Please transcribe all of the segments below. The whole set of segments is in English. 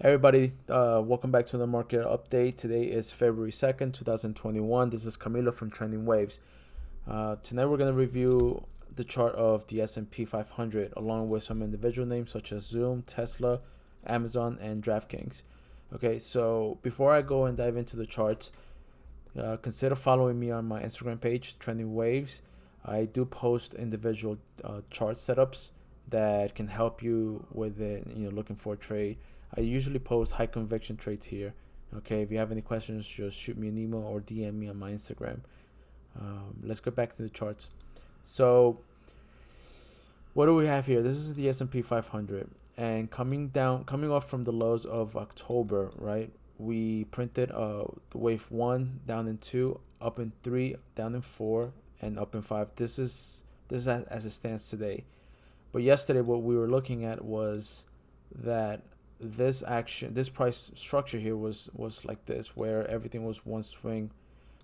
Everybody, welcome back to the market update. Today is February 2nd, 2021. This is Camilo from Trending Waves. Tonight we're going to review the chart of the S&P 500 along with some individual names such as Zoom, Tesla, Amazon, and Dkng. Okay, so before I go and dive into the charts, consider following me on my Instagram page, Trending Waves. I do post individual chart setups that can help you with it, looking for a trade. I usually post high conviction trades here. Okay, if you have any questions, just shoot me an email or DM me on my Instagram. Let's go back to the charts. So, what do we have here? This is the S&P 500, and coming off from the lows of October, right? We printed the wave 1 down in 2, up in 3, down in 4, and up in 5. This is as it stands today. But yesterday, what we were looking at was that this price structure here was like this, where everything was one swing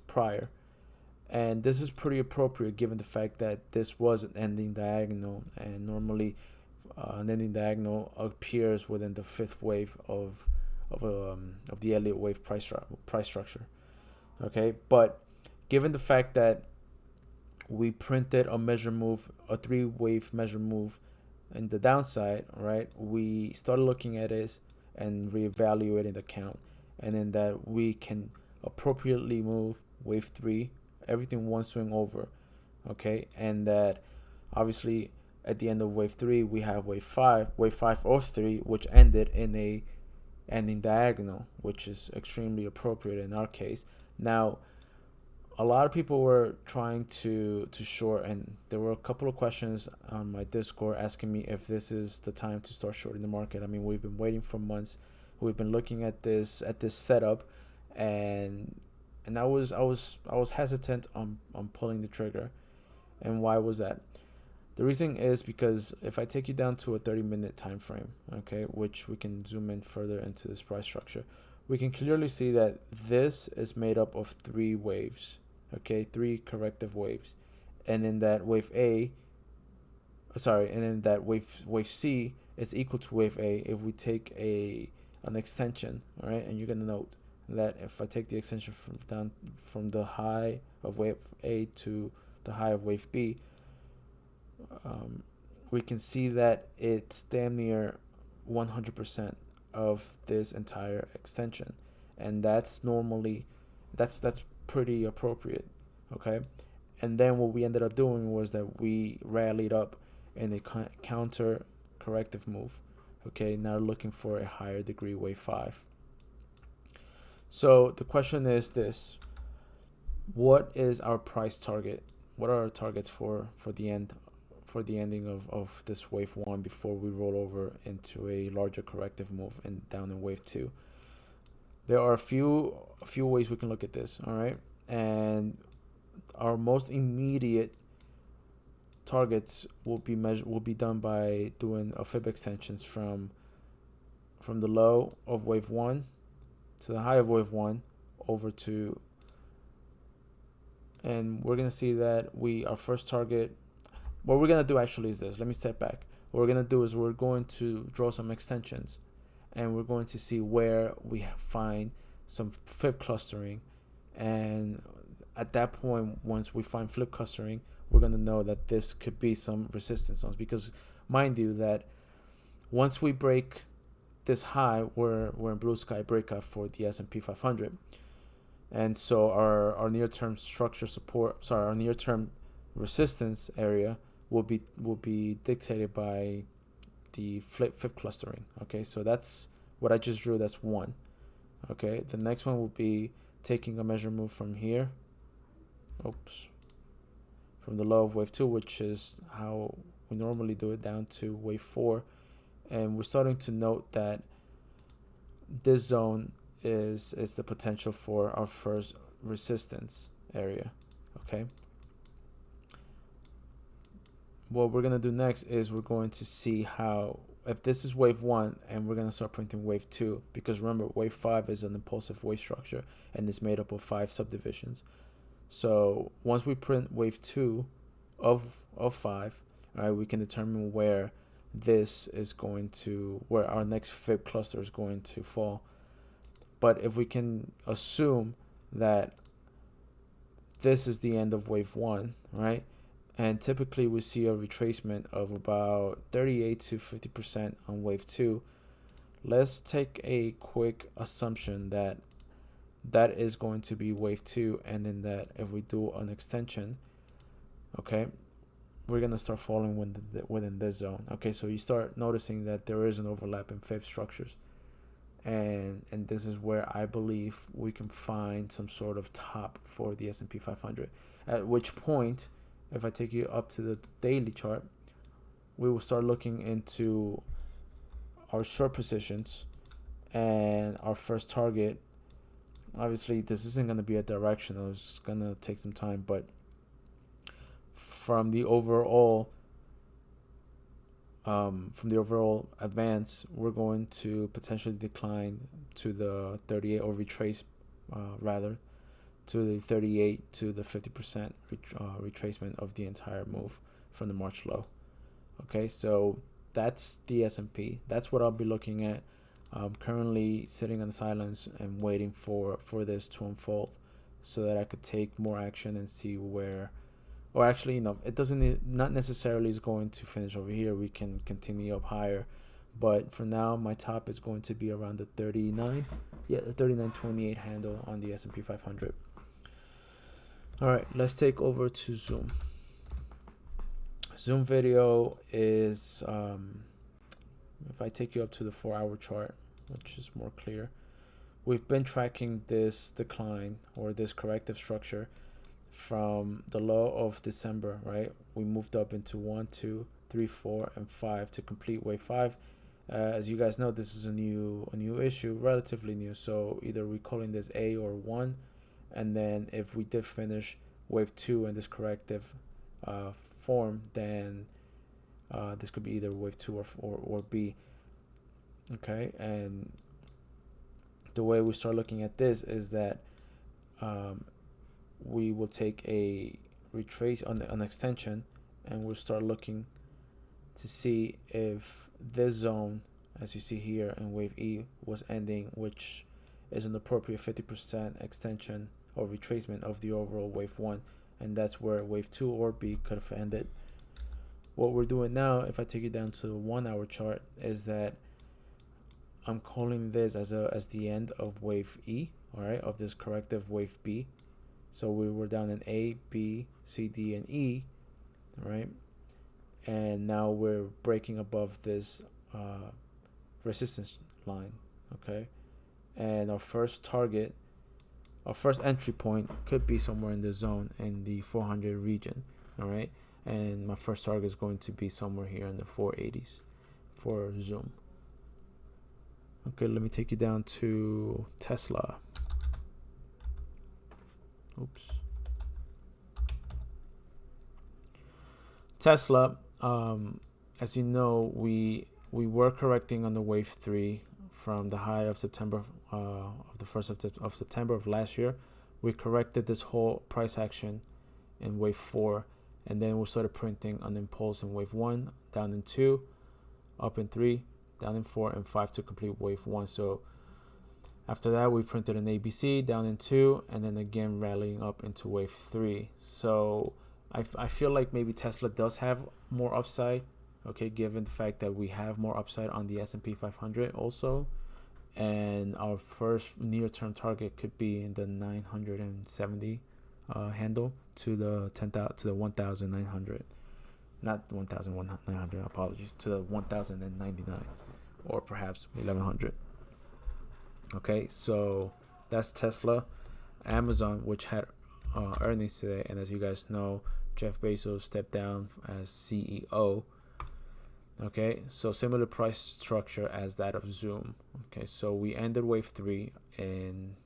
prior, and this is pretty appropriate given the fact that this was an ending diagonal, and normally an ending diagonal appears within the fifth wave of the Elliott wave price structure. Okay, but given the fact that we printed a measure move, a 3-wave measure move in the downside, right? We started looking at it and reevaluating the count, and then that we can appropriately move wave 3, everything one swing over, okay? And that obviously at the end of wave 3 we have wave 5 of 3, which ended in a ending diagonal, which is extremely appropriate in our case. Now, a lot of people were trying to short, and there were a couple of questions on my Discord asking me if this is the time to start shorting the market. I mean, we've been waiting for months. We've been looking at this setup, and I was hesitant on pulling the trigger. And why was that? The reason is because if I take you down to a 30-minute time frame, okay, which we can zoom in further into this price structure, we can clearly see that this is made up of 3 waves. Okay, 3 corrective waves, and then that wave C is equal to wave A if we take an extension. All right, and you're gonna note that if I take the extension from the high of wave A to the high of wave B, we can see that it's damn near 100% of this entire extension, and that's pretty appropriate. Okay, and then what we ended up doing was that we rallied up in a counter corrective move. Okay, now looking for a higher degree wave 5. So the question is this: what is our price target? What are our targets for the ending of this wave 1 before we roll over into a larger corrective move and down in wave 2? There are a few ways we can look at this. All right, and our most immediate targets will be done by doing a fib extensions from the low of wave 1 to the high of wave 1 over to, and we're gonna see that our first target. What we're gonna do actually is this. Let me step back. What we're gonna do is we're going to draw some extensions, and we're going to see where we find some flip clustering. And at that point, once we find flip clustering, we're going to know that this could be some resistance zones, because mind you that once we break this high, we're in blue sky breakout for the S&P 500. And so our near-term our near-term resistance area will be dictated by the flip clustering. Okay, so that's what I just drew. That's 1. Okay, the next one will be taking a measure move from here. From the low of wave 2, which is how we normally do it, down to wave 4, and we're starting to note that this zone is the potential for our first resistance area. Okay, what we're going to do next is we're going to see how, if this is wave 1 and we're going to start printing wave 2, because remember, wave 5 is an impulsive wave structure and it's made up of 5 subdivisions. So once we print wave 2 of 5, all right, we can determine where this is going to where our next fib cluster is going to fall. But if we can assume that this is the end of wave 1, right? And typically we see a retracement of about 38 to 50% on wave 2. Let's take a quick assumption that that is going to be wave 2, and then that if we do an extension, okay, we're going to start falling within this zone. Okay, so you start noticing that there is an overlap in fib structures. And this is where I believe we can find some sort of top for the S&P 500. At which point, if I take you up to the daily chart, we will start looking into our short positions and our first target. Obviously, this isn't going to be a directional. It's going to take some time, but from the overall advance, we're going to potentially decline to the 38 or retrace rather to the 38 to the 50% retracement of the entire move from the March low. Okay, so that's the S&P. That's what I'll be looking at. I'm currently sitting on the sidelines and waiting for this to unfold so that I could take more action and see where, or actually, it doesn't, not necessarily is going to finish over here. We can continue up higher, but for now, my top is going to be around the 39.28 handle on the S&P 500. All right, let's take over to Zoom. Zoom video is, if I take you up to the 4-hour chart, which is more clear, we've been tracking this decline or this corrective structure from the low of December, right? We moved up into 1, 2, 3, 4, and 5 to complete wave 5. As you guys know, this is a new issue, relatively new. So either we're calling this A or 1, and then if we did finish wave 2 in this corrective form, then this could be either wave 2 or B. Okay, and the way we start looking at this is that we will take a retrace on an extension, and we'll start looking to see if this zone, as you see here in wave E, was ending, which is an appropriate 50% extension or retracement of the overall wave 1, and that's where wave 2 or B could have ended. What we're doing now, if I take you down to the 1-hour chart, is that I'm calling this as the end of wave E, all right, of this corrective wave B. So we were down in A, B, C, D, and E, right? And now we're breaking above this resistance line, okay? And our first target, our first entry point could be somewhere in the zone in the 400 region, all right? And my first target is going to be somewhere here in the 480s for Zoom. Okay, let me take you down to Tesla. Oops. Tesla, as you know, we were correcting on the wave 3 from the high of September, of the 1st of September of last year. We corrected this whole price action in wave 4, and then we started printing an impulse in wave 1, down in 2, up in 3, down in 4, and 5 to complete wave 1. So after that, we printed an ABC down in 2, and then again rallying up into wave 3. So I feel like maybe Tesla does have more upside, okay, given the fact that we have more upside on the S&P 500 also, and our first near-term target could be in the 970 handle to the 1,900, not 1,900. Apologies, to the 1,099, or perhaps 1,100. Okay, so that's Tesla. Amazon, which had earnings today, and as you guys know, Jeff Bezos stepped down as CEO. Okay, so similar price structure as that of Zoom. Okay, so we ended wave 3 in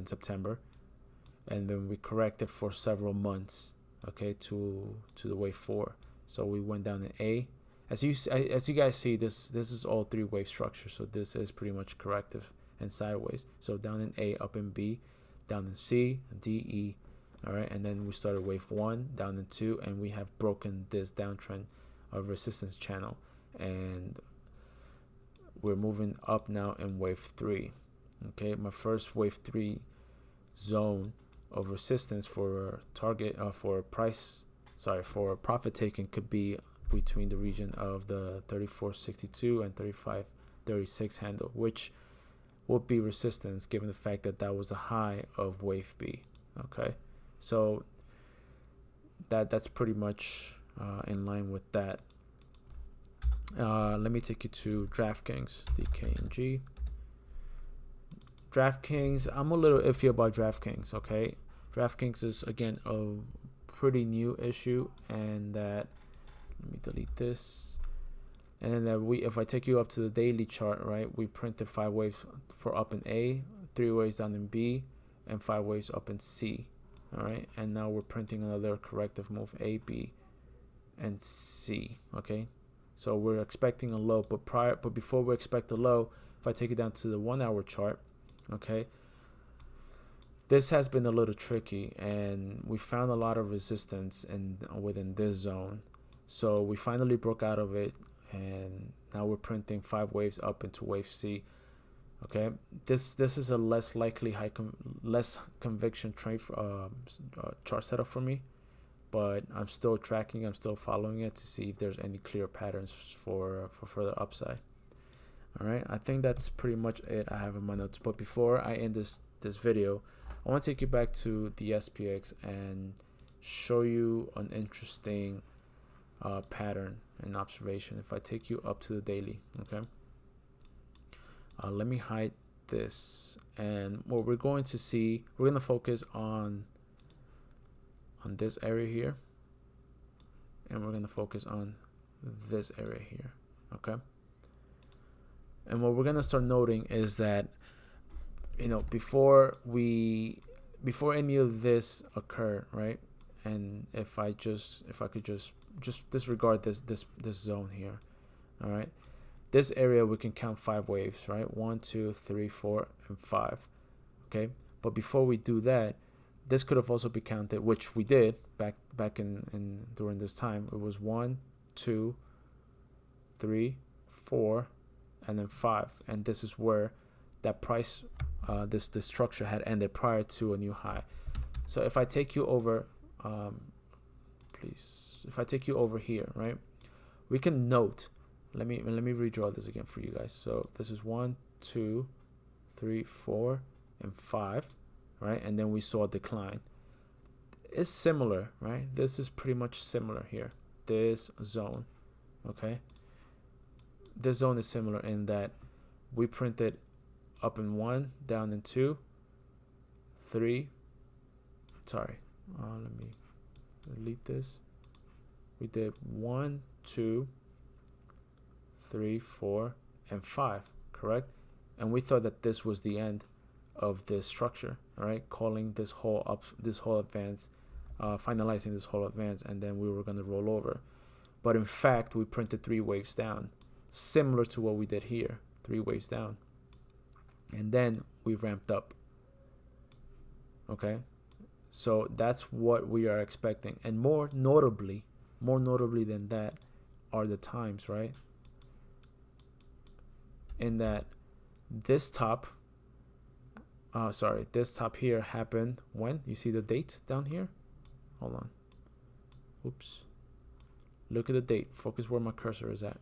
September, and then we corrected for several months, okay, to the wave 4. So we went down in A. As you guys see, this is all 3 wave structure, so this is pretty much corrective and sideways. So down in A, up in B, down in C, D, E, all right, and then we started wave 1, down in 2, and we have broken this downtrend of resistance channel, and we're moving up now in wave 3. Okay, my first wave 3 zone of resistance for target for profit taking could be between the region of the 34.62 and 35.36 handle, which will be resistance given the fact that that was a high of wave B. Okay, so that's pretty much in line with that. Let me take you to DraftKings, Dkng. DraftKings, I'm a little iffy about DraftKings. Okay, DraftKings is again a pretty new issue, and that, let me delete this. And then that if I take you up to the daily chart, right, we printed 5 waves for up in A, 3 waves down in B, and 5 waves up in C. All right, and now we're printing another corrective move, A, B, and C. Okay, so we're expecting a low, but before we expect a low, if I take it down to the 1 hour chart, okay, this has been a little tricky, and we found a lot of resistance within this zone. So we finally broke out of it, and now we're printing 5 waves up into wave C. Okay, this is a less likely less conviction trade chart setup for me, but I'm still tracking, I'm still following it to see if there's any clear patterns for further upside. All right, I think that's pretty much it I have in my notes. But before I end this video, I want to take you back to the SPX and show you an interesting pattern and observation. If I take you up to the daily, okay, let me hide this, and what we're going to see, we're going to focus on this area here, and we're going to focus on this area here. Okay, and what we're going to start noting is that, you know, before any of this occurred, right, and if I could just disregard this zone here. All right, this area we can count 5 waves, right? 1, 2, 3, 4, and 5. Okay, but before we do that, this could have also been counted, which we did back in during this time. It was 1, 2, 3, 4, and then 5, and this is where that price this structure had ended prior to a new high. So if I take you over, if I take you over here, right, we can note, let me redraw this again for you guys. So this is 1, 2, 3, 4, and 5, right, and then we saw a decline. It's similar, right? This is pretty much similar here, this zone. Okay, this zone is similar in that we printed up in 1, down in 2, 3, sorry, let me delete this. We did 1, 2, 3, 4, and 5, correct? And we thought that this was the end of this structure, all right, calling this whole advance, finalizing this whole advance, and then we were going to roll over. But in fact, we printed 3 waves down, similar to what we did here, 3 waves down, and then we ramped up. Okay, so that's what we are expecting, and more notably than that are the times, right? In that this top here happened when, you see the date down here, hold on, oops, look at the date, focus where my cursor is at,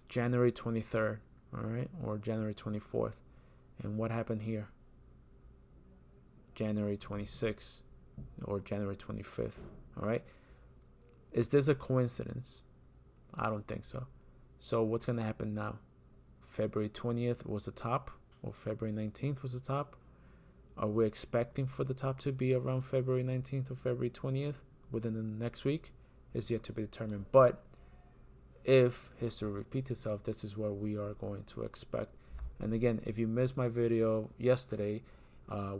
January 23rd, all right, or January 24th. And what happened here? January 26th or January 25th, all right? Is this a coincidence? I don't think so. So what's going to happen now? February 20th was the top, or February 19th was the top. Are we expecting for the top to be around February 19th or February 20th within the next week? Is yet to be determined. But if history repeats itself, this is what we are going to expect. And again, if you missed my video yesterday,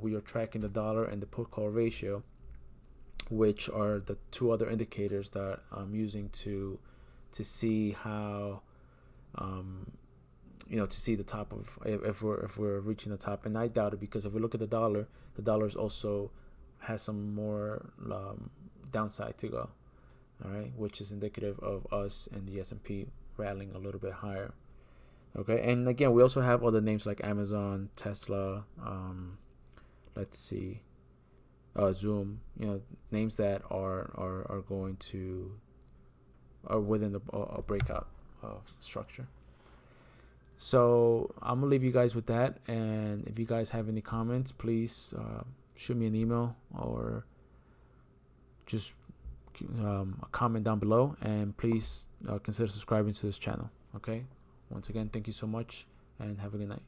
we are tracking the dollar and the put call ratio, which are the 2 other indicators that I'm using to see how to see the top of, if we're reaching the top. And I doubt it, because if we look at the dollar's also has some more downside to go, all right, which is indicative of us and the S&P rallying a little bit higher. Okay, and again, we also have other names like Amazon, Tesla, let's see, Zoom. Names that are going to are within a breakout structure. So I'm gonna leave you guys with that, and if you guys have any comments, please shoot me an email or just a comment down below, and please consider subscribing to this channel. Okay, once again, thank you so much and have a good night.